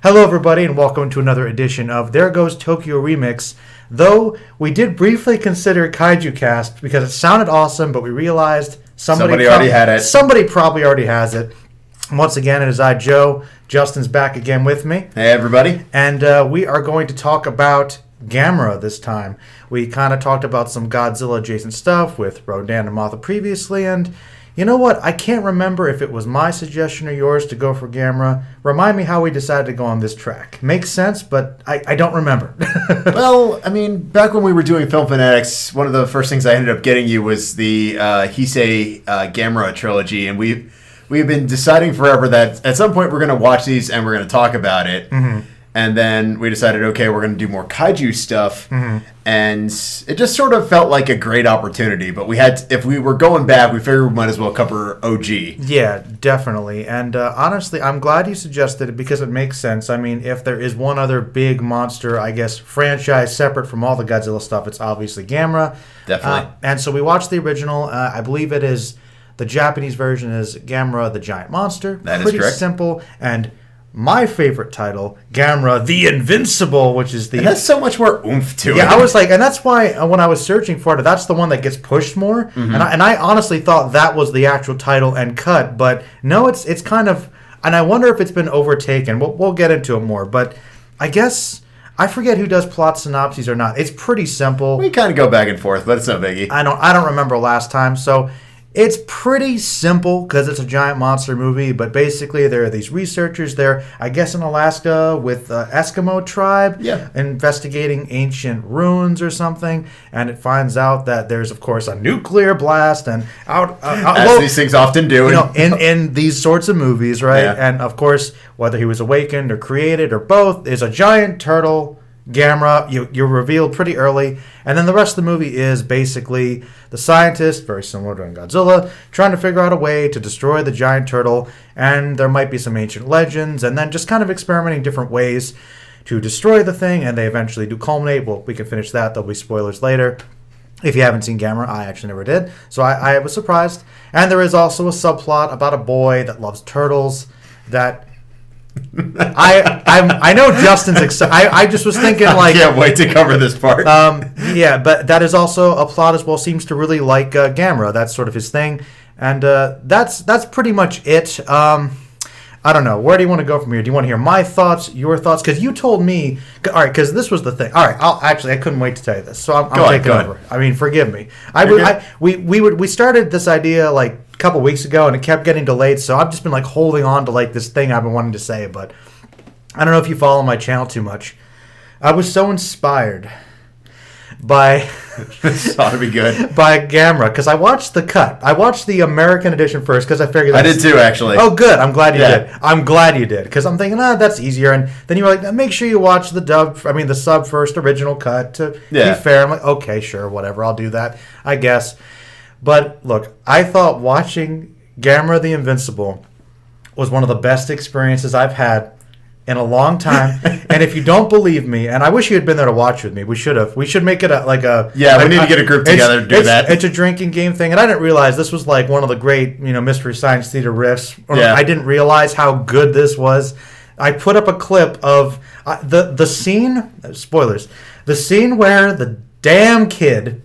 Hello, everybody, and welcome to another edition of There Goes Tokyo Remix. Though we did briefly consider Kaiju Cast because it sounded awesome, but we realized somebody already had it. Somebody probably already has it. And once again, it is I, Joe. Justin's back again with me. Hey, everybody. And we are going to talk about Gamera this time. We kind of talked about some Godzilla-adjacent stuff with Rodan and Mothra previously, and you know what? I can't remember if it was my suggestion or yours to go for Gamera. Remind me how we decided to go on this track. Makes sense, but I don't remember. Well, I mean, back when we were doing Film Fanatics, one of the first things I ended up getting you was the Heisei Gamera trilogy, and we've been deciding forever that at some point we're going to watch these and we're going to talk about it. Mm-hmm. And then we decided, okay, we're going to do more kaiju stuff. Mm-hmm. And it just sort of felt like a great opportunity. But if we were going back, we figured we might as well cover OG. Yeah, definitely. And honestly, I'm glad you suggested it because it makes sense. I mean, if there is one other big monster, I guess, franchise separate from all the Godzilla stuff, it's obviously Gamera. Definitely. And so we watched the original. I believe it is, the Japanese version is Gamera the Giant Monster. That is correct. Pretty simple. And my favorite title, Gamera the Invincible, which is the... And that's so much more oomph to it. Yeah, I was like, and that's why when I was searching for it, that's the one that gets pushed more. Mm-hmm. And I honestly thought that was the actual title and cut, but no, it's kind of... And I wonder if it's been overtaken. We'll get into it more, but I guess... I forget who does plot synopses or not. It's pretty simple. We kind of go back and forth, but it's no biggie. I don't remember last time, so... It's pretty simple because it's a giant monster movie, but basically there are these researchers there, I guess in Alaska with the Eskimo tribe, investigating ancient ruins or something, and it finds out that there's, of course, a nuclear blast, and as these things often do. You know, in these sorts of movies, right? Yeah. And, of course, whether he was awakened or created or both, is a giant turtle, Gamera. You're revealed pretty early, and then the rest of the movie is basically the scientist, very similar to Godzilla, trying to figure out a way to destroy the giant turtle, and there might be some ancient legends, and then just kind of experimenting different ways to destroy the thing, and they eventually do culminate. Well, we can finish that. There'll be spoilers later. If you haven't seen Gamera, I actually never did, so I was surprised. And there is also a subplot about a boy that loves turtles that... I know Justin's excited. I just was thinking like... I can't wait to cover this part. Yeah, but that is also a plot as well. Seems to really like Gamera. That's sort of his thing. And that's pretty much it. I don't know. Where do you want to go from here? Do you want to hear my thoughts, your thoughts? Because you told me... All right, because this was the thing. All right, I couldn't wait to tell you this. So I'm taking over. I mean, forgive me. We started this idea like a couple weeks ago, and it kept getting delayed, so I've just been like holding on to like this thing I've been wanting to say, but I don't know if you follow my channel too much. I was so inspired by this ought to be good. By Gamera, because I watched the cut. I watched the American edition first because I figured I did too, actually. Oh, good. I'm glad you did. I'm glad you did, because I'm thinking, that's easier. And then you were like, make sure you watch the sub first, original cut to be fair. I'm like, okay, sure, whatever. I'll do that, I guess. But look, I thought watching Gamera the Invincible was one of the best experiences I've had in a long time. And if you don't believe me, and I wish you had been there to watch with me, we should have. We should make it we need to get a group together to do that. It's a drinking game thing, and I didn't realize this was like one of the great, Mystery Science Theater riffs. I didn't realize how good this was. I put up a clip of the scene. Spoilers. The scene where the damn kid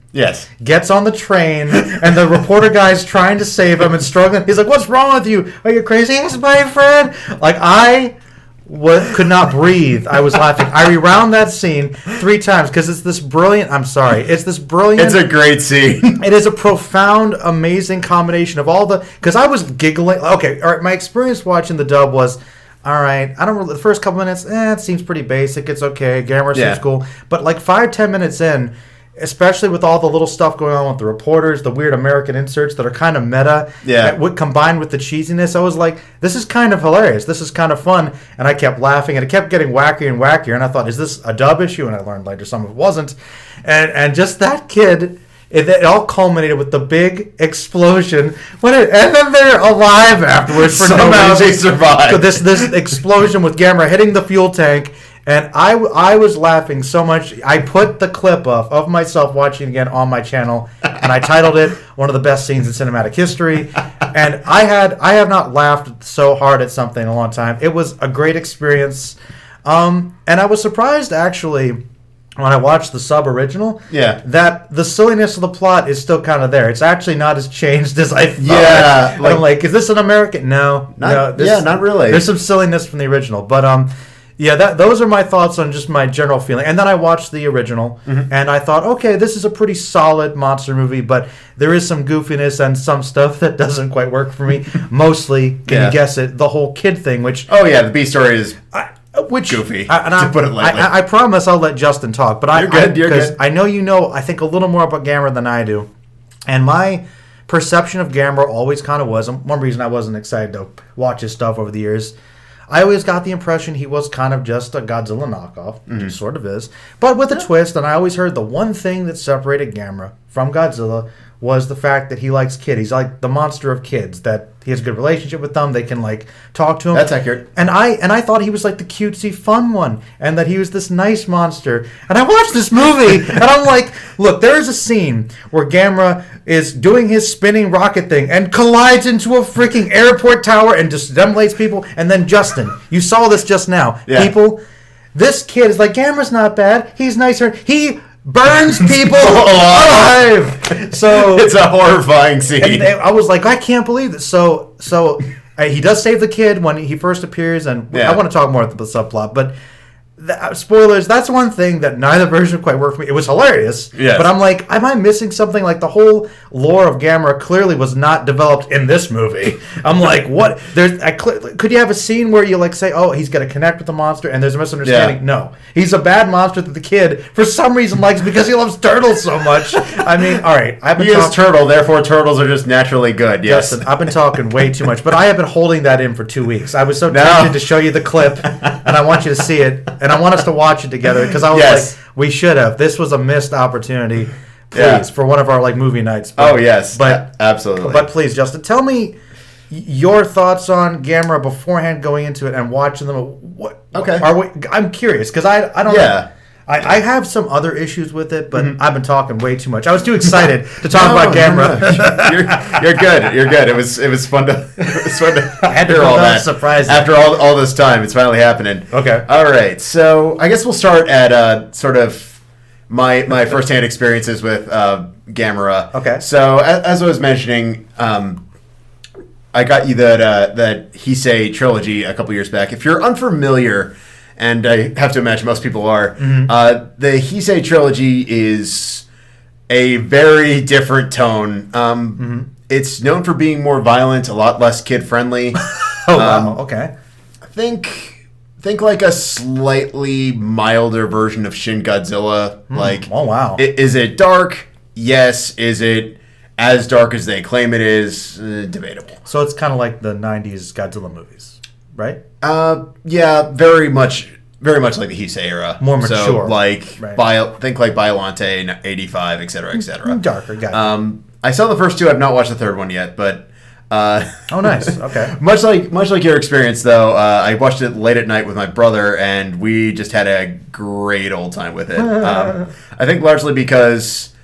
gets on the train and the reporter guy's trying to save him and struggling. He's like, "What's wrong with you? Are you crazy? It's my friend." Like, I could not breathe. I was laughing. I rewound that scene 3 times because it's this brilliant... I'm sorry. It's this brilliant... It's a great scene. It is a profound, amazing combination of all the... Because I was giggling... Okay, all right, my experience watching the dub was... All right, I don't really... The first couple minutes, it seems pretty basic. It's okay. Gamera seems cool. But like 5-10 minutes in... Especially with all the little stuff going on with the reporters, the weird American inserts that are kind of meta, combined with the cheesiness, I was like, this is kind of hilarious. This is kind of fun. And I kept laughing, and it kept getting wackier and wackier. And I thought, is this a dub issue? And I learned later some of it wasn't. And just that kid, it all culminated with the big explosion. And then they're alive afterwards for no reason. Somehow they survived. This explosion with Gamera hitting the fuel tank. And I was laughing so much. I put the clip of myself watching again on my channel, and I titled it "One of the Best Scenes in Cinematic History." And I have not laughed so hard at something in a long time. It was a great experience. And I was surprised, actually, when I watched the sub original, that the silliness of the plot is still kind of there. It's actually not as changed as I thought. Yeah, like, I'm like, is this an American? No, not really. There's some silliness from the original, but those are my thoughts on just my general feeling. And then I watched the original, and I thought, okay, this is a pretty solid monster movie, but there is some goofiness and some stuff that doesn't quite work for me. Mostly, can you guess it? The whole kid thing, which the B story is. Goofy, to put it lightly. I promise I'll let Justin talk, but you're good. Because I know you know, I think a little more about Gamera than I do, and my perception of Gamera always kind of was, and one reason I wasn't excited to watch his stuff over the years, I always got the impression he was kind of just a Godzilla knockoff, which he sort of is, but with a twist, and I always heard the one thing that separated Gamera from Godzilla was the fact that he likes kids. He's like the monster of kids, that he has a good relationship with them. They can like talk to him. That's accurate. And I thought he was like the cutesy fun one, and that he was this nice monster. And I watched this movie, and I'm like, look, there is a scene where Gamera is doing his spinning rocket thing and collides into a freaking airport tower and just demolates people. And then Justin, you saw this just now. Yeah. People, this kid is like, Gamera's not bad. He's nicer. He burns people alive. So it's a horrifying scene. I was like, I can't believe this. So he does save the kid when he first appears, and I want to talk more about the subplot, but spoilers, that's one thing that neither version quite worked for me. It was hilarious, but I'm like, am I missing something? Like, the whole lore of Gamera clearly was not developed in this movie. I'm like, what? Could you have a scene where you like say, oh, he's going to connect with the monster and there's a misunderstanding? No. He's a bad monster that the kid, for some reason, likes because he loves turtles so much. I mean, all right. He is turtle, therefore turtles are just naturally good, yes. Justin, I've been talking way too much, but I have been holding that in for 2 weeks. I was so tempted to show you the clip, and I want you to see it. And I want us to watch it together because I was like, we should have. This was a missed opportunity, please, for one of our like movie nights. But, absolutely. But please, Justin, tell me your thoughts on Gamera beforehand going into it and watching them. I'm curious because I don't know. I have some other issues with it, but I've been talking way too much. I was too excited to talk about Gamera. You're good. You're good. It was fun to I had to hear all that. Surprising. After all this time, it's finally happening. Okay. All right. So I guess we'll start at sort of my firsthand experiences with Gamera. Okay. So as I was mentioning, I got you that Heisei trilogy a couple years back. If you're unfamiliar, and I have to imagine most people are, the Heisei trilogy is a very different tone. It's known for being more violent, a lot less kid-friendly. Wow, okay. Think like a slightly milder version of Shin Godzilla. Oh, wow. Is it dark? Yes. Is it as dark as they claim it is? Debatable. So it's kind of like the 90s Godzilla movies, right? Yeah, very much like the Heisei era. More mature. So think like Biollante, 85, et cetera, et cetera. Darker, got it. I saw the first two. I've not watched the third one yet, but oh, nice. Okay. much like your experience, though, I watched it late at night with my brother, and we just had a great old time with it. I think largely because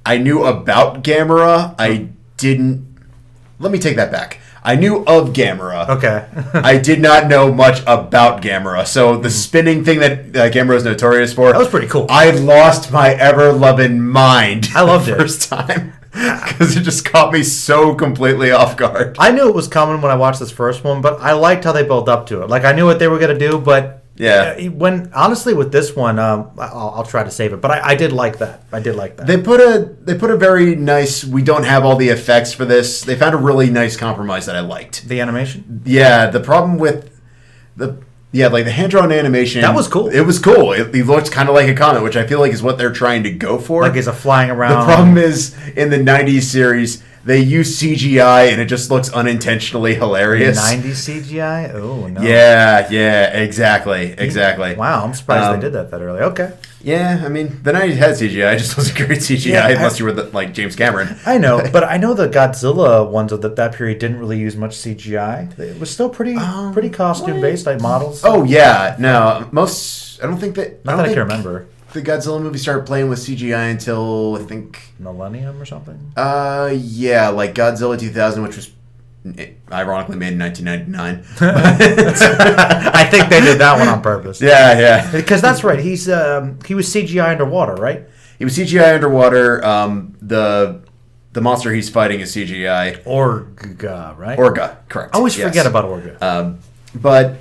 I knew about Gamera. Let me take that back. I knew of Gamera. Okay. I did not know much about Gamera. So the spinning thing that Gamera is notorious for. That was pretty cool. I lost my ever-loving mind. I loved it. First time. Because it just caught me so completely off guard. I knew it was coming when I watched this first one, but I liked how they built up to it. Like, I knew what they were going to do, but honestly, with this one, I'll try to save it. But I did like that. They put a very nice. We don't have all the effects for this. They found a really nice compromise that I liked. The animation. Yeah. The problem with like the hand-drawn animation. That was cool. It was cool. It looked kind of like a comic, which I feel like is what they're trying to go for. Like it's a flying around. The problem is in the '90s series. They use CGI and it just looks unintentionally hilarious. 90s CGI? Oh, no. Yeah, exactly. Wow, I'm surprised they did that early. Okay. Yeah, I mean, the 90s had CGI. It just wasn't great CGI unless you were like James Cameron. I know, but I know the Godzilla ones of that period didn't really use much CGI. It was still pretty costume-based, like models. Oh, yeah. No, I don't think that... Not that I can remember. The Godzilla movie started playing with CGI until, I think... Millennium or something? Yeah, like Godzilla 2000, which was ironically made in 1999. I think they did that one on purpose. Yeah. Because that's right. He was CGI underwater, right? He was CGI underwater. The monster he's fighting is CGI. Orga, right? Orga, correct. I always forget about Orga. But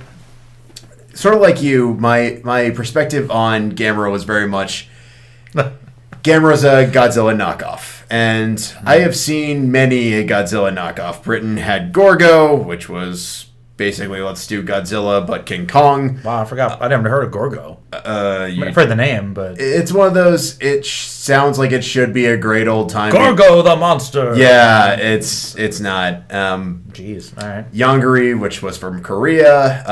sort of like you, my perspective on Gamera was very much Gamera's a Godzilla knockoff. And I have seen many a Godzilla knockoff. Britain had Gorgo, which was basically let's do Godzilla but King Kong. Wow, I forgot. I'd never heard of Gorgo. I've heard the name, but it's one of those. It sounds like it should be a great old time. Gorgo the monster. Yeah, it's not. Jeez, all right. Yongari, which was from Korea.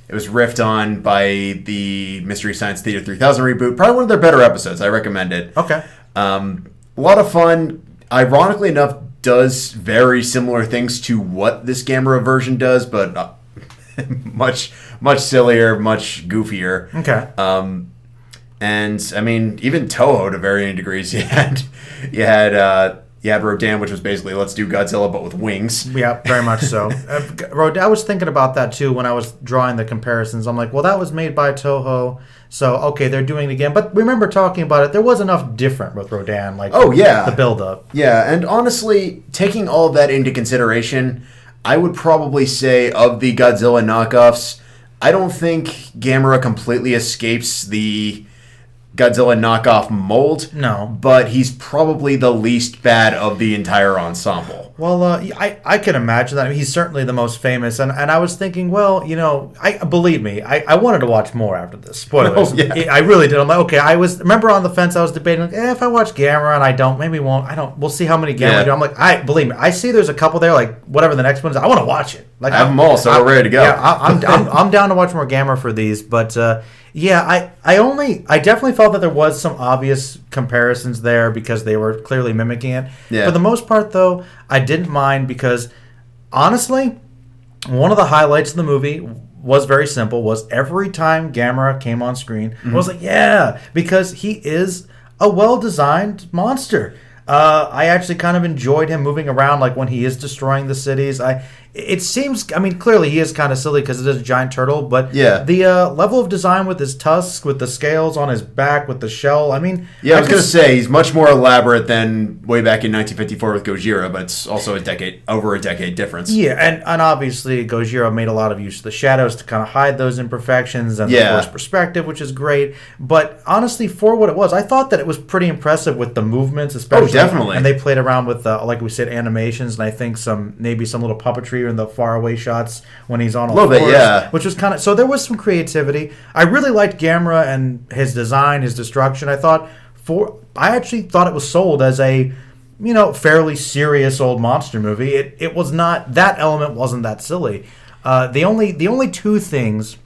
It was riffed on by the Mystery Science Theater 3000 reboot. Probably one of their better episodes. I recommend it. Okay. A lot of fun. Ironically enough, does very similar things to what this Gamera version does, but much sillier, much goofier. Okay. And I mean, even Toho to varying degrees. You had Rodan, which was basically let's do Godzilla but with wings. Yeah, very much so. I was thinking about that too when I was drawing the comparisons. I'm like, well, that was made by Toho, so okay, they're doing it again. But remember talking about it, there was enough different with Rodan, like the build-up. Yeah, and honestly, taking all of that into consideration, I would probably say of the Godzilla knockoffs, I don't think Gamera completely escapes the Godzilla knockoff mold. No. But he's probably the least bad of the entire ensemble. Well, I can imagine that. I mean, he's certainly the most famous. And I was thinking, well, believe me, I wanted to watch more after this. Spoilers. Oh, yeah. I really did. I'm like, okay, remember on the fence, I was debating, like, if I watch Gamera and I don't, maybe won't. We'll see how many Gamera do. I'm like, believe me, I see there's a couple there, like, whatever the next one is, I want to watch it. Like, I have them all, so we're ready to go. Yeah, I'm down to watch more Gamera for these, but... I definitely felt that there was some obvious comparisons there because they were clearly mimicking it. Yeah. For the most part, though, I didn't mind because, honestly, one of the highlights of the movie was very simple, was every time Gamera came on screen, I was like, yeah, because he is a well-designed monster. I actually kind of enjoyed him moving around, like when he is destroying the cities. It seems, I mean, clearly he is kind of silly because it is a giant turtle, but the level of design with his tusks, with the scales on his back, with the shell, I mean... Yeah, I was going to say, he's much more elaborate than way back in 1954 with Gojira, but it's also over a decade difference. Yeah, and obviously Gojira made a lot of use of the shadows to kind of hide those imperfections and the forced perspective, which is great. But honestly, for what it was, I thought that it was pretty impressive with the movements, especially. Oh, definitely. And they played around with, like we said, animations, and I think maybe some little puppetry in the faraway shots when he's on all fours, bit, yeah. which was kind of... So there was some creativity. I really liked Gamera and his design, his destruction. I actually thought it was sold as a, fairly serious old monster movie. It was not... That element wasn't that silly. The only two things,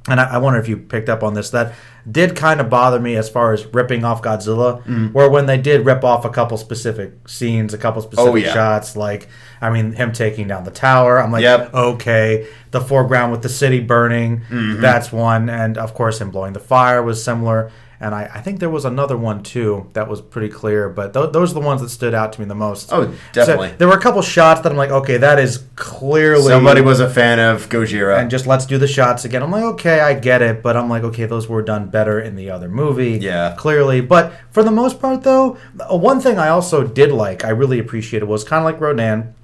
and I wonder if you picked up on this, that did kind of bother me as far as ripping off Godzilla, were when they did rip off a couple specific scenes, a couple specific shots, like, I mean, him taking down the tower. I'm like, okay. The foreground with the city burning, that's one. And, of course, him blowing the fire was similar. And I think there was another one, too, that was pretty clear. But those are the ones that stood out to me the most. Oh, definitely. So there were a couple shots that I'm like, okay, that is clearly... Somebody was a fan of Gojira. And just let's do the shots again. I'm like, okay, I get it. But I'm like, okay, those were done better in the other movie. Yeah. Clearly. But for the most part, though, one thing I also did like, I really appreciated, was kind of like Rodan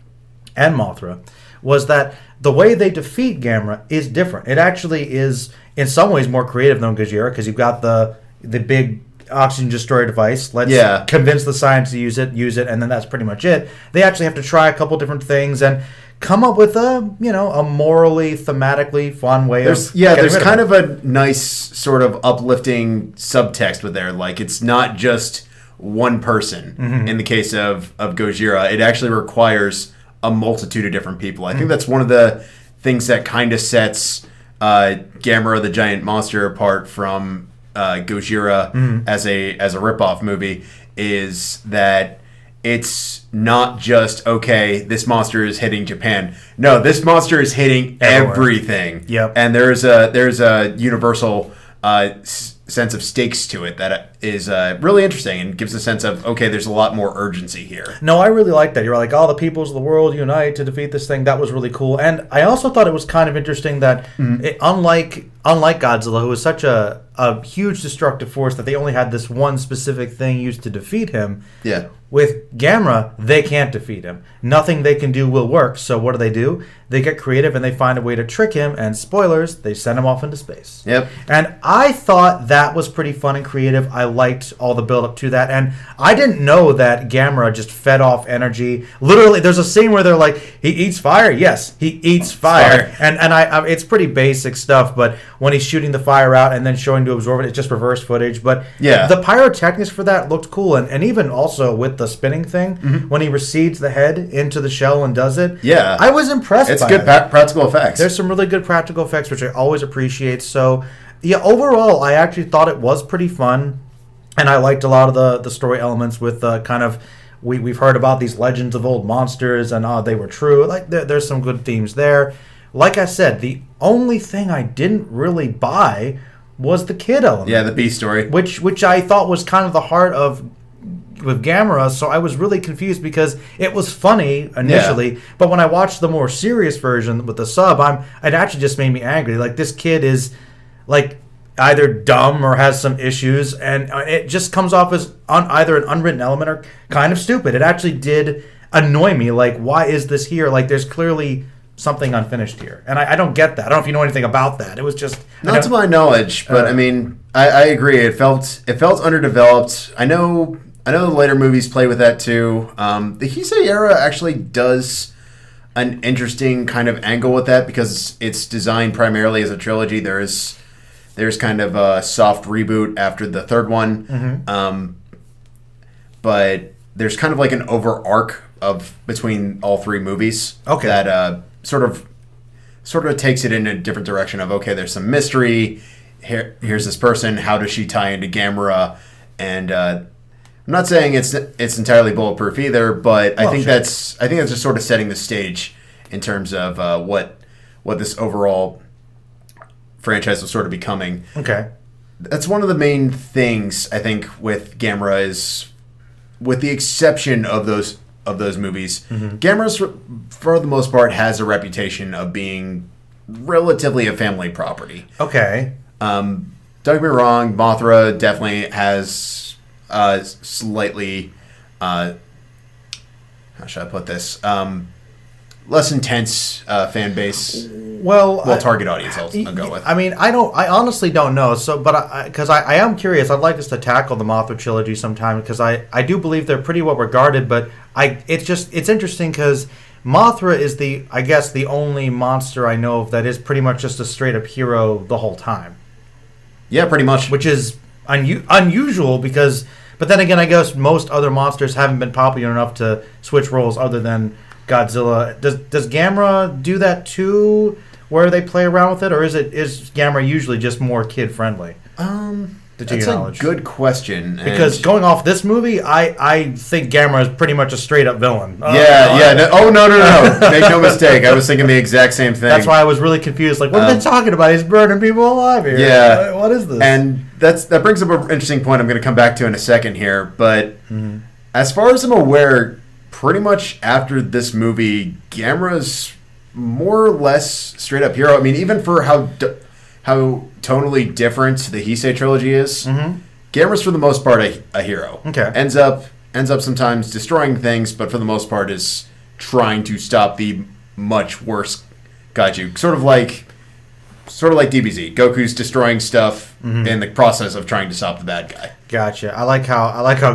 and Mothra, was that the way they defeat Gamera is different. It actually is, in some ways, more creative than Gojira, because you've got the big oxygen destroyer device. Let's convince the science to use it, and then that's pretty much it. They actually have to try a couple different things and come up with a morally, thematically fun way of there's kind of a nice sort of uplifting subtext with there. Like, it's not just one person. In the case of Gojira, it actually requires a multitude of different people. I think that's one of the things that kind of sets Gamera the Giant Monster apart from Gojira as a ripoff movie, is that it's not just, okay, this monster is hitting Japan. No, this monster is hitting everything. Yep. And there's a universal sense of stakes to it that is really interesting and gives a sense of, okay, there's a lot more urgency here. No, I really like that. You're like, all the peoples of the world unite to defeat this thing. That was really cool. And I also thought it was kind of interesting that, unlike Godzilla, who was such a huge destructive force that they only had this one specific thing used to defeat him. Yeah. With Gamera, they can't defeat him. Nothing they can do will work. So what do? They get creative and they find a way to trick him. And spoilers, they send him off into space. Yep. And I thought that was pretty fun and creative. I liked all the build up to that. And I didn't know that Gamera just fed off energy. Literally, there's a scene where they're like, he eats fire? Yes, he eats fire. And I it's pretty basic stuff. But when he's shooting the fire out and then showing to absorb it, it's just reverse footage. But yeah, the pyrotechnics for that looked cool. And even also with the spinning thing, when he recedes the head into the shell and does it. Yeah. I was impressed It's by good it. practical effects. There's some really good practical effects, which I always appreciate. So, yeah, overall, I actually thought it was pretty fun. And I liked a lot of the story elements with kind of... We've heard about these legends of old monsters and they were true. Like there's some good themes there. Like I said, the only thing I didn't really buy was the kid element. Yeah, the B story. Which I thought was kind of the heart of with Gamera, so I was really confused because it was funny initially, but when I watched the more serious version with the sub, it actually just made me angry. Like, this kid is like either dumb or has some issues, and it just comes off as either an unwritten element or kind of stupid. It actually did annoy me. Like, why is this here? Like, there's clearly something unfinished here, and I don't get that. I don't know if you know anything about that. It was just not to my knowledge, but I mean, I agree. It felt underdeveloped. I know the later movies play with that too. The Heisei era actually does an interesting kind of angle with that because it's designed primarily as a trilogy. There's kind of a soft reboot after the third one, but there's kind of like an over arc of between all three movies. Okay. That sort of takes it in a different direction of, okay, there's some mystery. Here's this person. How does she tie into Gamera? And I'm not saying it's entirely bulletproof either, but I think that's just sort of setting the stage in terms of what this overall franchise was sort of becoming. Okay. That's one of the main things I think with Gamera is, with the exception of those movies, Gamera for the most part has a reputation of being relatively a family property. Okay. Don't get me wrong, Mothra definitely has slightly, how should I put this? Less intense fan base. Well, target audience I'll go with. I mean, I honestly don't know. So, but because I am curious, I'd like us to tackle the Mothra trilogy sometime because I do believe they're pretty well regarded. But it's interesting because Mothra is the only monster I know of that is pretty much just a straight up hero the whole time. Yeah, pretty much. Which is unusual because, but then again, I guess most other monsters haven't been popular enough to switch roles other than Godzilla. Does Gamera do that too, where they play around with it, or is Gamera usually just more kid friendly? That's a good question. Because going off this movie, I think Gamera is pretty much a straight up villain. No, make no mistake. I was thinking the exact same thing. That's why I was really confused. Like, what are they talking about? He's burning people alive here. Yeah. What is this? And that brings up an interesting point I'm going to come back to in a second here. But as far as I'm aware, pretty much after this movie, Gamera's more or less straight up hero. I mean, even for how tonally different the Heisei trilogy is, Gamera's for the most part a hero. Okay. Ends up sometimes destroying things, but for the most part is trying to stop the much worse kaiju. Sort of like DBZ. Goku's destroying stuff in the process of trying to stop the bad guy. Gotcha. I like how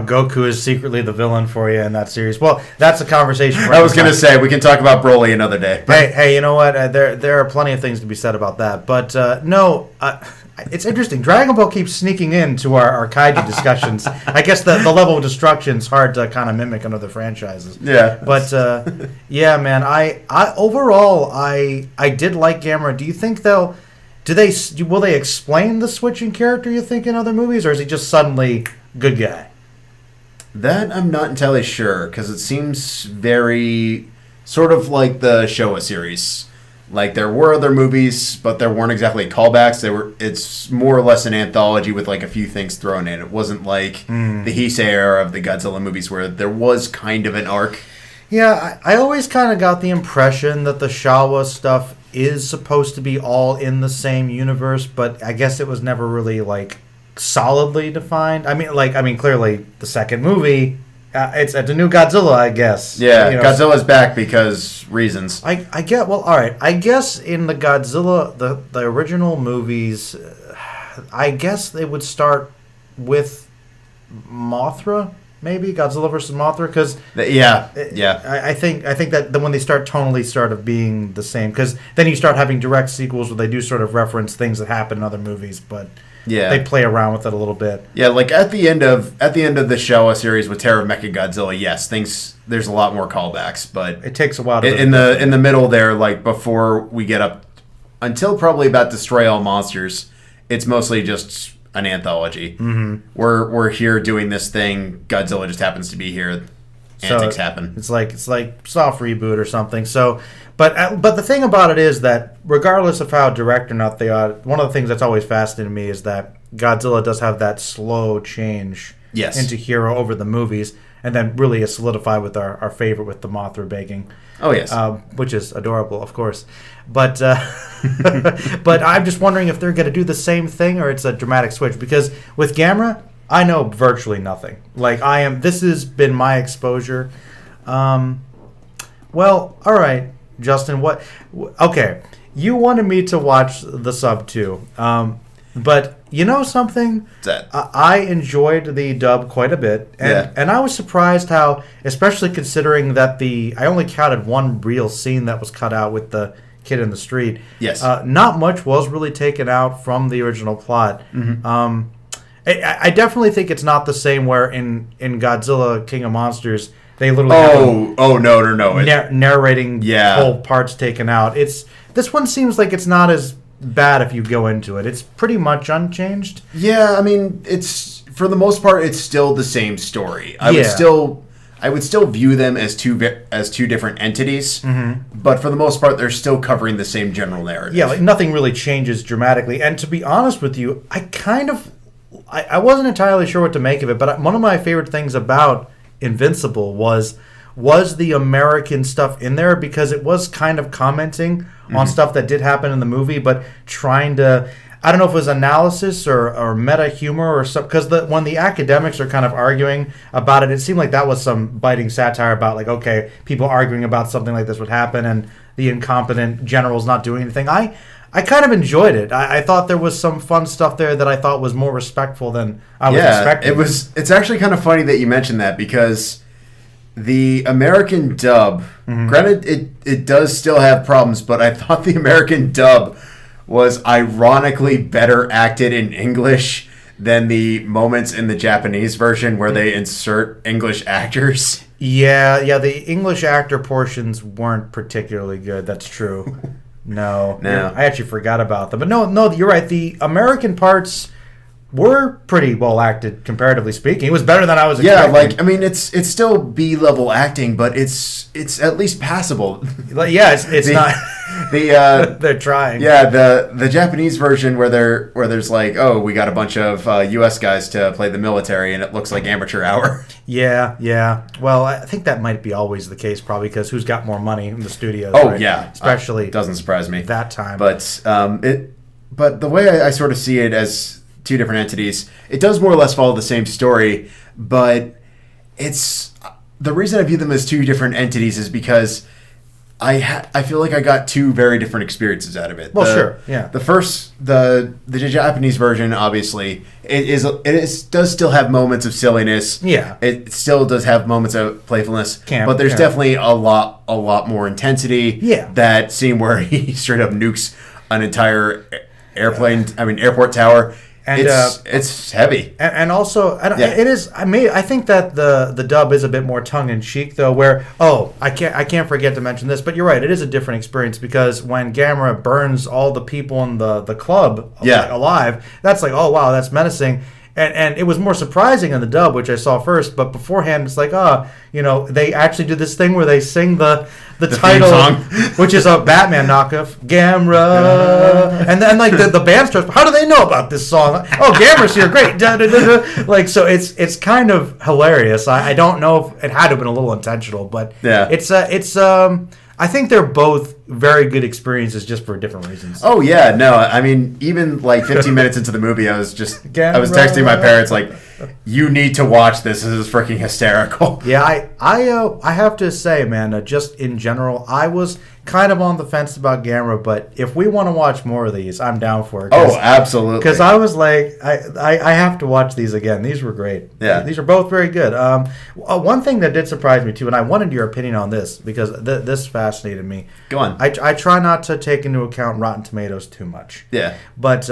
Goku is secretly the villain for you in that series. Well, that's a conversation. I was going to say we can talk about Broly another day. Hey, you know what? There are plenty of things to be said about that. But it's interesting. Dragon Ball keeps sneaking into our kaiju discussions. I guess the level of destruction is hard to kind of mimic in other franchises. Yeah. But yeah, man. I overall did like Gamera. Do you think will they explain the switch in character, you think, in other movies, or is he just suddenly good guy? That I'm not entirely sure, because it seems very sort of like the Showa series, Like, there were other movies, but there weren't exactly callbacks. It's more or less an anthology with, like, a few things thrown in. It wasn't like the Heisei era of the Godzilla movies where there was kind of an arc. Yeah, I always kind of got the impression that the Shawa stuff is supposed to be all in the same universe, but I guess it was never really, like, solidly defined. I mean, clearly, the second movie... it's a new Godzilla, I guess. Yeah, Godzilla's back because reasons. I get, well, all right. I guess in the Godzilla, the original movies, I guess they would start with Mothra, maybe Godzilla versus Mothra, because I think that when they start tonally start of being the same, because then you start having direct sequels where they do sort of reference things that happen in other movies, but. Yeah, they play around with it a little bit. Yeah, like at the end of the Showa series with Terror of Mechagodzilla, yes, there's a lot more callbacks, but it takes a while. In the middle there, like before we get up until probably about Destroy All Monsters, it's mostly just an anthology. Mm-hmm. We're here doing this thing. Godzilla just happens to be here. Antics happen. It's like soft reboot or something. So. But the thing about it is that regardless of how direct or not they are, one of the things that's always fascinated me is that Godzilla does have that slow change into hero over the movies, and then really is solidified with our favorite with the Mothra begging. Oh, yes. Which is adorable, of course. But but I'm just wondering if they're going to do the same thing or it's a dramatic switch. Because with Gamera, I know virtually nothing. Like, this has been my exposure. Well, all right. Justin, okay, you wanted me to watch the sub too, but you know something? I enjoyed the dub quite a bit, and I was surprised how, especially considering that I only counted one real scene that was cut out with the kid in the street. Yes. Not much was really taken out from the original plot. Mm-hmm. I definitely think it's not the same where in Godzilla King of Monsters, they literally no. Narrating whole parts taken out. This one seems like it's not as bad if you go into it. It's pretty much unchanged. Yeah, I mean, it's for the most part, it's still the same story. I would still view them as two different entities, but for the most part, they're still covering the same general narrative. Yeah, like nothing really changes dramatically. And to be honest with you, I wasn't entirely sure what to make of it, but one of my favorite things about Invincible was the American stuff in there, because it was kind of commenting on stuff that did happen in the movie, but trying to, I don't know if it was analysis or meta humor or something, because when the academics are kind of arguing about it seemed like that was some biting satire about, like, okay, people arguing about something like this would happen and the incompetent general's not doing anything. I kind of enjoyed it. I thought there was some fun stuff there that I thought was more respectful than I was expecting. It's actually kind of funny that you mentioned that, because the American dub, granted, it does still have problems, but I thought the American dub was ironically better acted in English than the moments in the Japanese version where they insert English actors. Yeah, the English actor portions weren't particularly good. That's true. No. I actually forgot about them. But no, you're right. The American parts were pretty well acted, comparatively speaking. It was better than I was expecting. Yeah, like, I mean, it's still B-level acting, but it's at least passable. Yeah, it's not... they're trying. Yeah, the Japanese version where there's like, oh, we got a bunch of U.S. guys to play the military, and it looks like amateur hour. Yeah. Well, I think that might be always the case, probably, because who's got more money in the studios? Oh, right? yeah. Especially... doesn't surprise me. That time. But but the way I sort of see it as two different entities, it does more or less follow the same story, but it's... The reason I view them as two different entities is because I feel like I got two very different experiences out of it. Well, sure, yeah. The first, the Japanese version, obviously, it does still have moments of silliness. Yeah, it still does have moments of playfulness. But there's definitely a lot more intensity. Yeah, that scene where he straight up nukes an entire airport tower. And it's heavy, and also it is. I think that the dub is a bit more tongue in cheek, though. Where I can't forget to mention this, but you're right. It is a different experience, because when Gamera burns all the people in the club alive, that's like, oh wow, that's menacing. and it was more surprising in the dub, which I saw first. But beforehand, it's like, they actually do this thing where they sing the title song, which is a Batman knockoff, Gamera, and then like the band starts. How do they know about this song? Oh, Gamera's here, great. Da, da, da, da. Like, so it's kind of hilarious. I don't know if it had to have been a little intentional, but it's I think they're both very good experiences just for different reasons. Oh yeah, no, I mean, even like 15 minutes into the movie, I was texting my parents like, "You need to watch this. This is freaking hysterical." Yeah, I have to say, man, just in general, I was kind of on the fence about Gamera, but if we want to watch more of these, I'm down for it. Oh, absolutely. Because I was like, I have to watch these again. These were great. Yeah. These are both very good. One thing that did surprise me, too, and I wanted your opinion on this, because this fascinated me. Go on. I try not to take into account Rotten Tomatoes too much. Yeah. But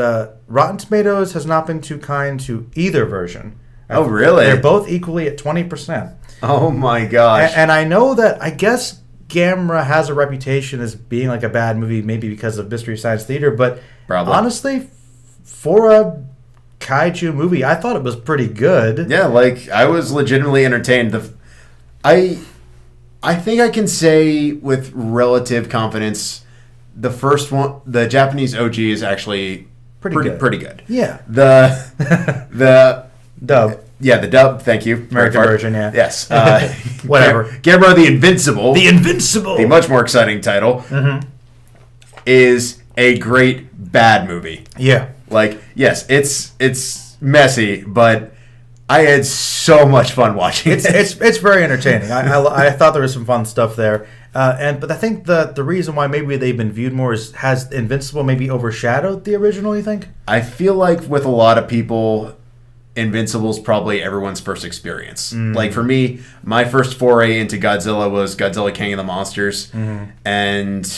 Rotten Tomatoes has not been too kind to either version. Oh, really? They're both equally at 20%. Oh, my gosh. And I know that, I guess Gamera has a reputation as being like a bad movie, maybe because of Mystery Science Theater, but Probably. Honestly, for a kaiju movie, I thought it was pretty good. Yeah, like, I was legitimately entertained. I think I can say with relative confidence, the first one, the Japanese OG, is actually pretty good. Yeah. The dub. Yeah, the dub. Thank you. American version, yeah. Yes. Whatever. Gamera the Invincible. The Invincible. The much more exciting title. Mm-hmm. Is a great bad movie. Yeah. Like, yes, it's messy, but I had so much fun watching it. It's very entertaining. I thought there was some fun stuff there. But I think the reason why maybe they've been viewed more is, has Invincible maybe overshadowed the original, you think? I feel like with a lot of people, Invincible's probably everyone's first experience. Like for me, my first foray into Godzilla was Godzilla King of the Monsters. And,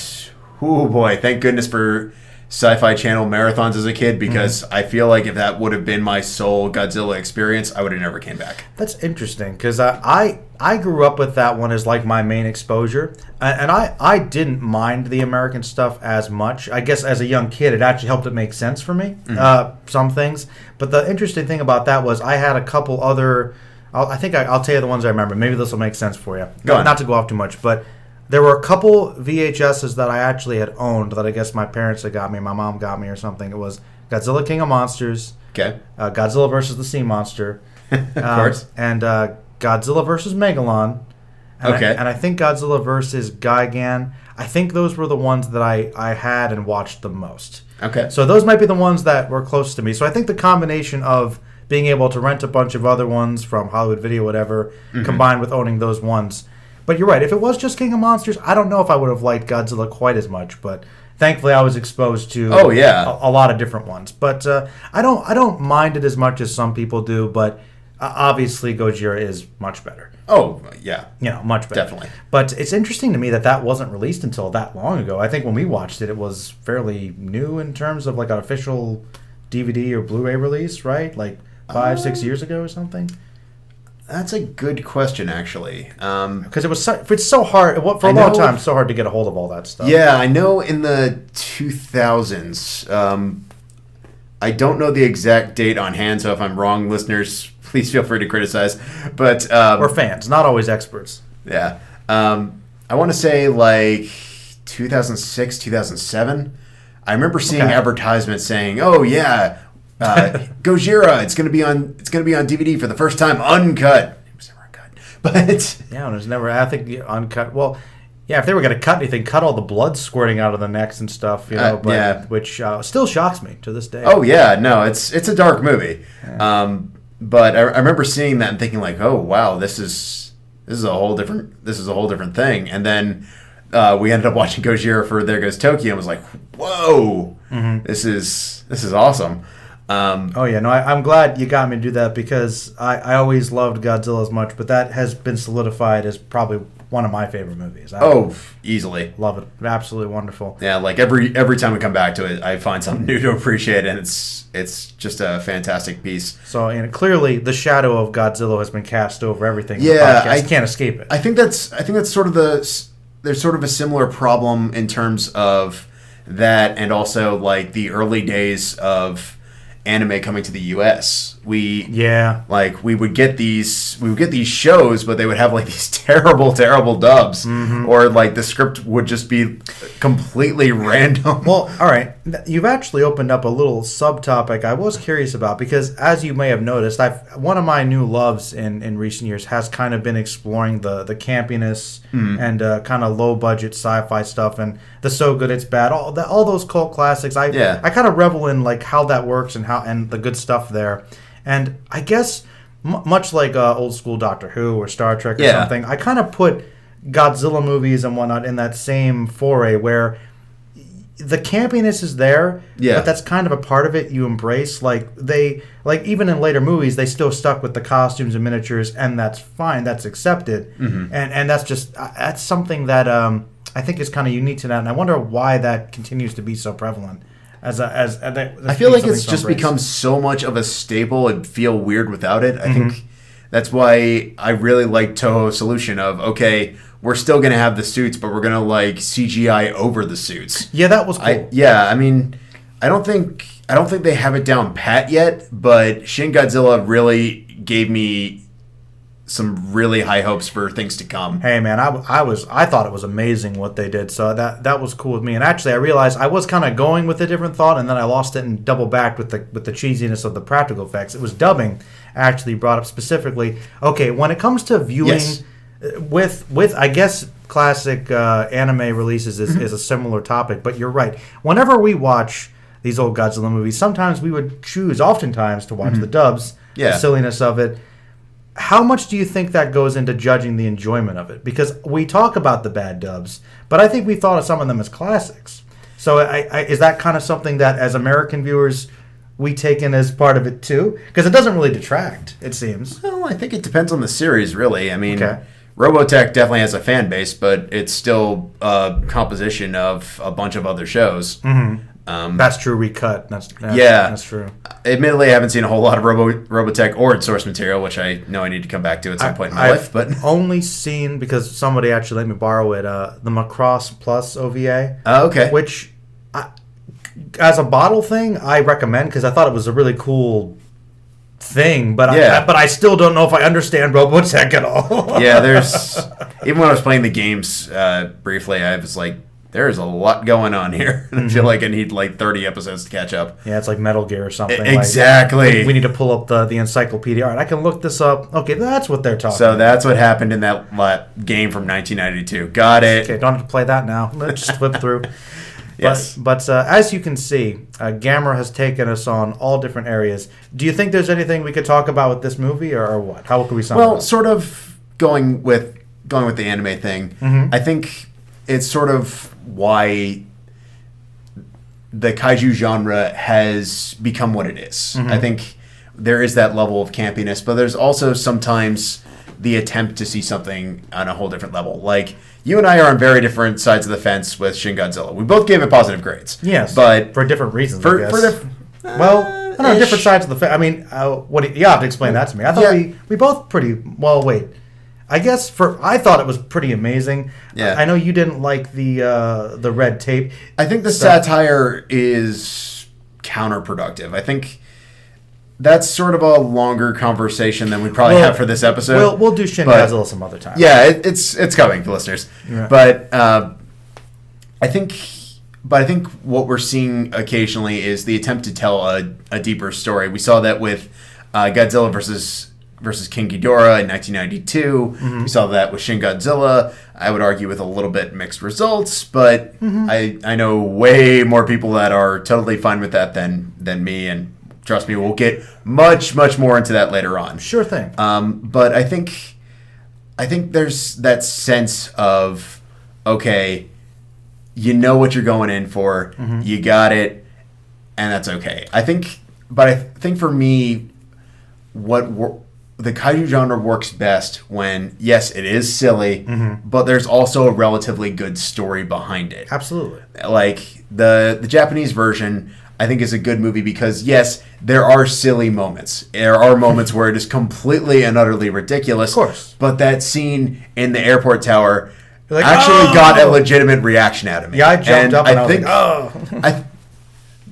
oh boy, thank goodness for Sci-Fi Channel marathons as a kid, because I feel like if that would have been my sole Godzilla experience, I would have never came back. That's interesting, because I grew up with that one as like my main exposure, and I didn't mind the American stuff as much. I guess as a young kid, it actually helped it make sense for me, some things. But the interesting thing about that was I had a couple other, I'll tell you the ones I remember. Maybe this will make sense for you. Not to go off too much, but there were a couple VHSs that I actually had owned that I guess my parents had got me, my mom got me or something. It was Godzilla King of Monsters, Godzilla versus the Sea Monster, of course, and Godzilla versus Megalon, and I think Godzilla versus Gigan. I think those were the ones that I had and watched the most. Okay. So those might be the ones that were close to me. So I think the combination of being able to rent a bunch of other ones from Hollywood Video, whatever, combined with owning those ones. But you're right. If it was just King of Monsters, I don't know if I would have liked Godzilla quite as much. But thankfully, I was exposed to a lot of different ones. But I don't mind it as much as some people do. But obviously, Gojira is much better. Oh yeah, much better. Definitely. But it's interesting to me that wasn't released until that long ago. I think when we watched it, it was fairly new in terms of like an official DVD or Blu-ray release, right? Like 5-6 years ago or something. That's a good question, actually. Because it's so hard for a long time. So hard to get a hold of all that stuff. Yeah, I know in the 2000s. I don't know the exact date on hand, so if I'm wrong, listeners, please feel free to criticize. But we're fans, not always experts. Yeah, I want to say like 2006, 2007. I remember seeing advertisements saying, "Oh yeah." Gojira, it's gonna be on DVD for the first time, uncut. It was never uncut, but yeah, it was never. I think uncut. Well, yeah, if they were gonna cut anything, cut all the blood squirting out of the necks and stuff, which still shocks me to this day. Oh yeah, no, it's a dark movie. Yeah. But I remember seeing that and thinking like, oh wow, this is a whole different thing. And then we ended up watching Gojira for There Goes Tokyo and was like, whoa, this is awesome. I'm glad you got me to do that, because I always loved Godzilla as much, but that has been solidified as probably one of my favorite movies. Easily. Love it. Absolutely wonderful. Yeah, like every time we come back to it, I find something new to appreciate, and it's just a fantastic piece. So, clearly the shadow of Godzilla has been cast over everything. Yeah, I can't escape it. I think that's sort of there's sort of a similar problem in terms of that, and also like the early days of anime coming to the U.S. we would get these shows, but they would have like these terrible dubs, or like the script would just be completely random. Well, all right, you've actually opened up a little subtopic I was curious about, because as you may have noticed, one of my new loves in recent years has kind of been exploring the campiness and kind of low budget sci-fi stuff, and the So Good It's Bad, all those cult classics. I kind of revel in like how that works and the good stuff there. And I guess much like old school Doctor Who or Star Trek or something, I kind of put Godzilla movies and whatnot in that same foray where the campiness is there, but that's kind of a part of it you embrace. Like even in later movies, they still stuck with the costumes and miniatures, and that's fine, that's accepted, and that's something that I think is kind of unique to that, and I wonder why that continues to be so prevalent. I feel like it's just become so much of a staple and feel weird without it. I think that's why I really like Toho's solution of, okay, we're still going to have the suits, but we're going to like CGI over the suits. Yeah, that was cool. I mean, I don't think they have it down pat yet, but Shin Godzilla really gave me some really high hopes for things to come. Hey man, I thought it was amazing what they did, so that was cool with me. And actually, I realized I was kind of going with a different thought, and then I lost it and double backed with the cheesiness of the practical effects. It was dubbing actually brought up specifically. Okay, when it comes to viewing with I guess classic anime releases is a similar topic, but you're right. Whenever we watch these old Godzilla movies, sometimes we would choose, oftentimes, to watch the dubs. The silliness of it. How much do you think that goes into judging the enjoyment of it? Because we talk about the bad dubs, but I think we thought of some of them as classics. So is that kind of something that, as American viewers, we take in as part of it too? Because it doesn't really detract, it seems. Well, I think it depends on the series, really. I mean, Robotech definitely has a fan base, but it's still a composition of a bunch of other shows. That's true. Recut. That's true. Admittedly, I haven't seen a whole lot of Robotech or source material, which I know I need to come back to at some point in my life. But only seen, because somebody actually let me borrow it, the Macross Plus OVA. Oh, okay. Which, as a bottle thing, I recommend, because I thought it was a really cool thing, but I still don't know if I understand Robotech at all. There's even when I was playing the games briefly, I was like, there's a lot going on here. I feel like I need like 30 episodes to catch up. Yeah, it's like Metal Gear or something. Exactly. Like, we need to pull up the encyclopedia. All right, I can look this up. Okay, that's what they're talking about. So that's what happened in that game from 1992. Got it. Okay, don't have to play that now. Let's just flip through. Yes. But as you can see, Gamera has taken us on all different areas. Do you think there's anything we could talk about with this movie, or what? How could we sum it up? Well, sort of going with the anime thing, I think it's sort of why the kaiju genre has become what it is. I think there is that level of campiness, but there's also sometimes the attempt to see something on a whole different level. Like, you and I are on very different sides of the fence with Shin Godzilla. We both gave it positive grades. Yes, but for different reasons, I guess. Well, I don't know, different sides of the fence. I mean, you have to explain that to me. I thought we both pretty... Well, wait. I guess I thought it was pretty amazing. Yeah. I know you didn't like the red tape. I think the satire is counterproductive. I think that's sort of a longer conversation than we probably have for this episode. We'll do Shin Godzilla some other time. Yeah, it's coming, listeners. Right. But I think what we're seeing occasionally is the attempt to tell a deeper story. We saw that with Godzilla versus King Ghidorah in 1992. We saw that with Shin Godzilla. I would argue with a little bit mixed results, but I know way more people that are totally fine with that than me, and trust me, we'll get much more into that later on. Sure thing. But I think there's that sense of, okay, you know what you're going in for, you got it, and that's okay. I think for me, the kaiju genre works best when, yes, it is silly, but there's also a relatively good story behind it. Absolutely. Like, the Japanese version, I think, is a good movie because, yes, there are silly moments. There are moments where it is completely and utterly ridiculous. Of course. But that scene in the airport tower got a legitimate reaction out of me. Yeah, I jumped up and I was like, oh.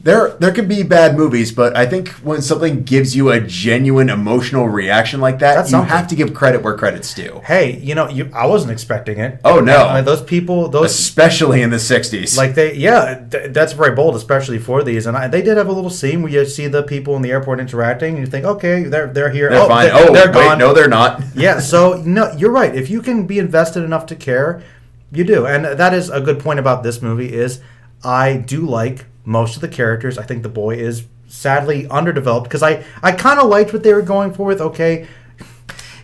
There can be bad movies, but I think when something gives you a genuine emotional reaction like that, you have to give credit where credit's due. Hey, I wasn't expecting it. Oh, no. And those people... Especially in the 60s. Like, that's very bold, especially for these. And they did have a little scene where you see the people in the airport interacting, and you think, okay, they're here. They're fine. They're gone. No, they're not. Yeah, so, no, you're right. If you can be invested enough to care, you do. And that is a good point about this movie is I do like most of the characters. I think the boy is sadly underdeveloped because I kind of liked what they were going for with, okay,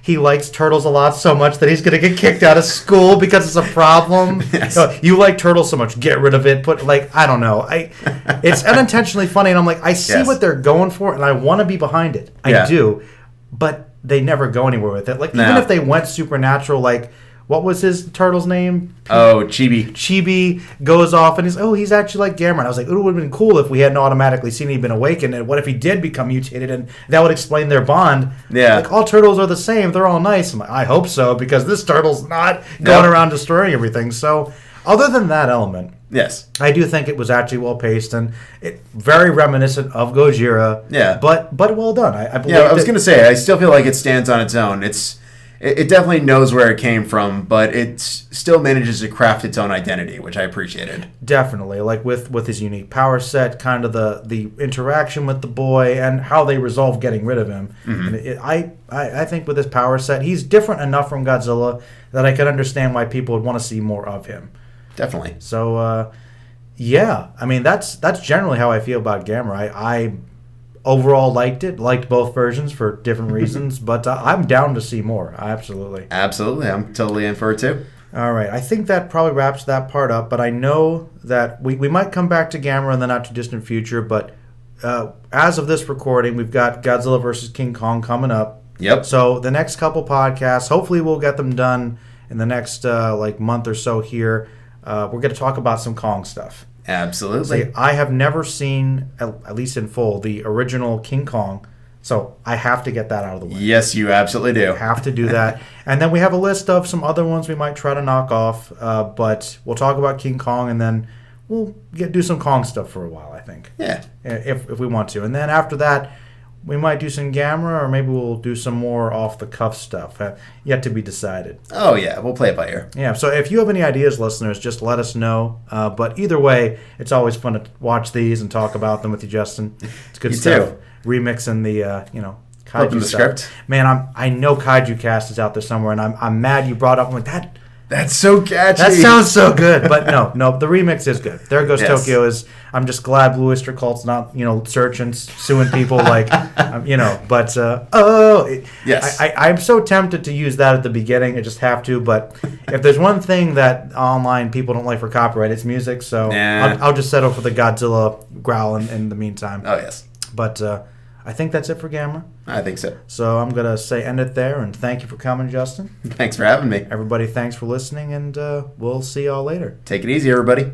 he likes turtles a lot so much that he's going to get kicked out of school because it's a problem. Yes. You like turtles so much, get rid of it. But, I don't know. It's unintentionally funny, and I'm like, I see what they're going for, and I want to be behind it. I do. But they never go anywhere with it. Even if they went supernatural, what was his turtle's name? Oh, Chibi. Chibi goes off and he's actually like Gamera. And I was like, it would have been cool if we hadn't automatically seen he'd been awakened. And what if he did become mutated? And that would explain their bond. Yeah. All turtles are the same. They're all nice. I'm like, I hope so, because this turtle's not going around destroying everything. So, other than that element, yes, I do think it was actually well paced and very reminiscent of Gojira. Yeah. But well done. I believe I was going to say, I still feel like it stands on its own. It definitely knows where it came from, but it still manages to craft its own identity, which I appreciated. Definitely, with his unique power set, kind of the interaction with the boy, and how they resolve getting rid of him. Mm-hmm. And I think with his power set, he's different enough from Godzilla that I can understand why people would want to see more of him. Definitely. So, that's generally how I feel about Gamera. I overall liked both versions for different reasons, but I'm down to see more. Absolutely. I'm totally in for it too. All right, I think that probably wraps that part up, but I know that we might come back to Gamera in the not too distant future, but as of this recording, we've got Godzilla vs. King Kong coming up. Yep. So the next couple podcasts, hopefully we'll get them done in the next month or so here. We're going to talk about some Kong stuff. Absolutely. See, I have never seen, at least in full, the original King Kong, so I have to get that out of the way. Yes, you absolutely do. I have to do that. And then we have a list of some other ones we might try to knock off, but we'll talk about King Kong, and then we'll do some Kong stuff for a while, I think. Yeah. If we want to. And then after that, we might do some Gamera, or maybe we'll do some more off-the-cuff stuff. Yet to be decided. Oh, yeah. We'll play it by ear. Yeah, so if you have any ideas, listeners, just let us know. But either way, it's always fun to watch these and talk about them with you, Justin. It's good stuff. Too. Remixing the, kaiju the stuff. script. Man, I know Kaiju Cast is out there somewhere, and I'm mad you brought up. I'm like, that's so catchy. That sounds so good, but no, the remix is good. There Goes Yes. Tokyo is. I'm just glad Blue Oyster Cult's not, searching, suing people But yes, I'm so tempted to use that at the beginning. I just have to. But if there's one thing that online people don't like for copyright, it's music. So I'll just settle for the Godzilla growl in the meantime. Oh yes. But I think that's it for Gamera. I think so. So I'm going to say end it there, and thank you for coming, Justin. Thanks for having me. Everybody, thanks for listening, and we'll see y'all later. Take it easy, everybody.